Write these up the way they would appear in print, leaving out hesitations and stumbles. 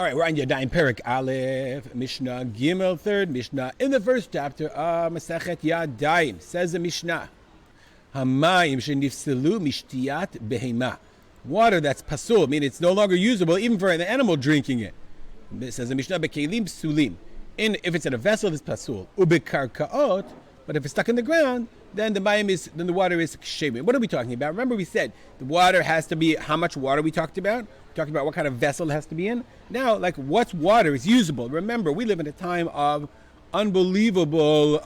right, we're on Yadayim Perik Aleph, Mishnah Gimel, third Mishnah. In the first chapter of Masechet Yadayim, says the Mishnah, Hamayim shenifselu mishtiyat behema. Water that's pasul, meaning it's no longer usable even for an animal drinking it. It says the Mishnah, Bekelim psulim. If it's in a vessel, it's pasul. Ubekarkaot, but if it's stuck in the ground, then the water is ksherim. What are we talking about? Remember we said the water has to be, how much water we talked about? We talked about what kind of vessel it has to be in. Now, like what's water is usable. Remember, we live in a time of unbelievable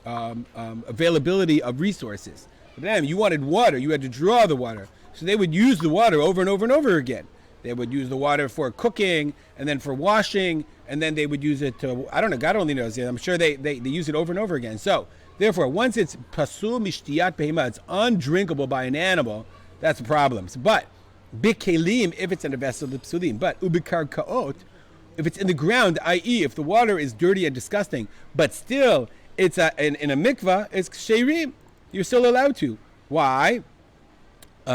availability of resources. For them, you wanted water, you had to draw the water. So they would use the water over and over and over again. They would use the water for cooking, and then for washing, and then they would use it to, I don't know, God only knows. I'm sure they use it over and over again. So, therefore, once it's pasul mishtiyat behema, it's undrinkable by an animal, that's a problem. But, bikelim, if it's in a vessel, the psulim. But, ubikarkaot, if it's in the ground, i.e., if the water is dirty and disgusting, but still, it's in a mikvah, it's ksherim, you're still allowed to. Why?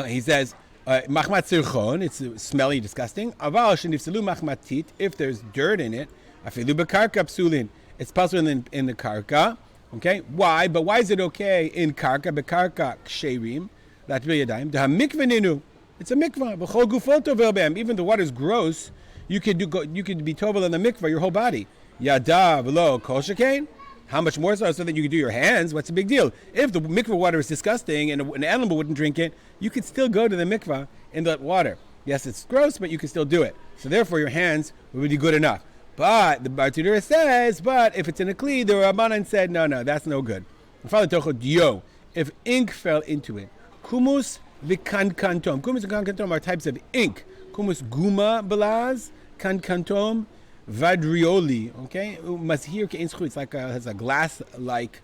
He says, Machmat sirchon, it's smelly, disgusting. Aval shenifselu machmatit, if there's dirt in it, afilu bekarka psulin, it's possible in the karka. Okay, why? But why is it okay in karka? Bekarka ksherim, that's Yadayim. The mikvah ninu, it's a mikvah. B'chol gufot tovel behem. Even the water's gross, you could be tovel in the mikvah, your whole body. Yadav lo kol shekain. How much more so that you can do your hands? What's the big deal? If the mikvah water is disgusting and an animal wouldn't drink it, you could still go to the mikvah in that water. Yes, it's gross, but you can still do it. So therefore, your hands would be good enough. But the Bartudera says, but if it's in a kli, the Rabbanan said, no, that's no good. If ink fell into it, kumus v'kankantom. Kumus and kankantom are types of ink. Kumus guma belaz, kankantom vadrioli, okay? It's like has a glass-like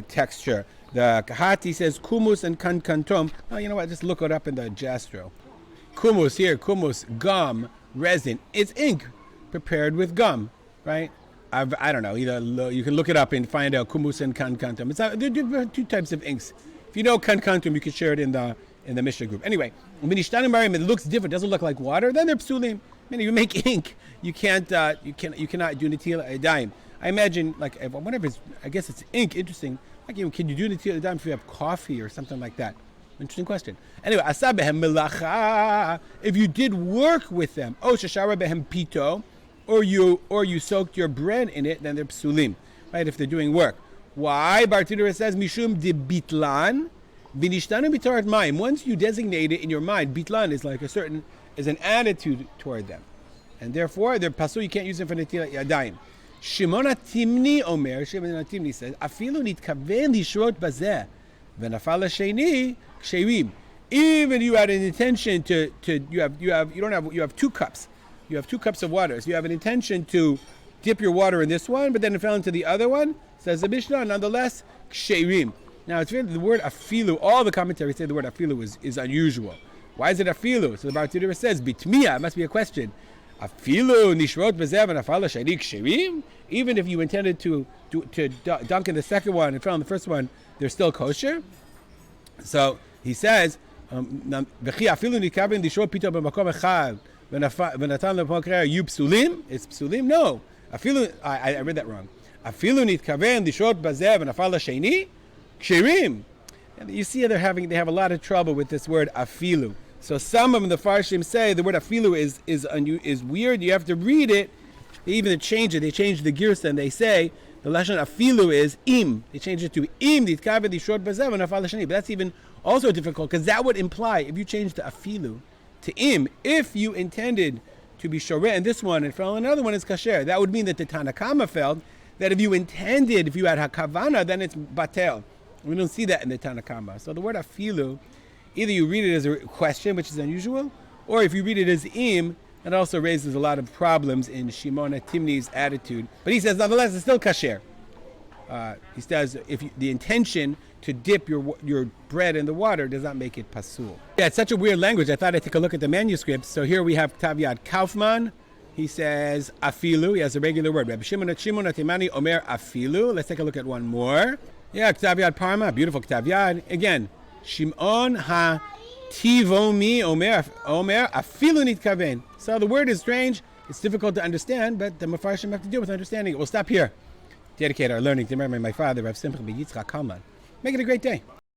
texture. The Kahati says kumus and kankantom. Oh, you know what? Just look it up in the Jastro. Kumus, gum, resin. It's ink prepared with gum, right? I don't know. Either you can look it up and find out kumus and kankantom. There are two types of inks. If you know kankantom, you can share it in the Mishnah group. Anyway, when it looks different, doesn't look like water, then they're psulim. I mean, you make ink, you cannot do Netilat Yadayim. I imagine, like, I guess it's ink. Interesting. Like, can you do Netilat Yadayim if you have coffee or something like that? Interesting question. Anyway, asa behem melacha. If you did work with them, shashara behem pito, or you soaked your bread in it, then they're psulim, right? If they're doing work. Why? Bartudera says mishum de bitlan v'nishtanu bitarat mayim. Once you designate it in your mind, bitlan is an attitude toward them, and therefore they're pasul. You can't use them for Netilat Yadayim. Shimon HaTimni Omer. Shimon HaTimni says, "Afilu nitkaven lishrot bazeh v'nafal hasheni ksherim." Even you had an intention to you have 2 cups. You have 2 cups of water. So you have an intention to dip your water in this one, but then it fell into the other one. Says the Mishnah, nonetheless, ksherim. Now it's the word afilu. All the commentaries say the word afilu is unusual. Why is it afilu? So the Bartudera says, bitmiya, it must be a question. Afilu nishrot bezev and afala shaynik shirim? Even if you intended to dunk in the second one and fell in the first one, they're still kosher? So he says, v'chi afilu nikabin nishrot pito b'makom echad v'natan lepokrer yu psulim? It's psulim? No. Afilu, I read that wrong. Afilu nitkaven nishrot bezev and afala shaynik shirim? And you see they have a lot of trouble with this word afilu. So some of them, the Farshim say the word afilu is weird. You have to read it. They even change it. They change the girsa and they say the lashon afilu is im. They change it to im. But that's even also difficult because that would imply if you change the afilu to im, if you intended to be shoreh in this one and fell in another one is kasher. That would mean that the Tanakama felt that if you had hakavana, then it's batel. We don't see that in the Tanakama. So the word afilu, either you read it as a question, which is unusual, or if you read it as im, it also raises a lot of problems in Shimon HaTimni's attitude. But he says, nonetheless, it's still kasher. He says, the intention to dip your bread in the water does not make it pasul. Yeah, it's such a weird language. I thought I'd take a look at the manuscript. So here we have Ktav Yad Kaufman. He says afilu. He has a regular word. Rabbi Shimon HaTimani Omer afilu. Let's take a look at one more. Yeah, Ktav Yad Parma, beautiful Ktav Yad. Again, Shimon HaTivomi Omer afilu nitkaven. So the word is strange. It's difficult to understand, but the Mefarshim have to deal with understanding it. We'll stop here. Dedicate our learning to memory of my father, Rav Simcha ben Yitzchak Kalman. Make it a great day.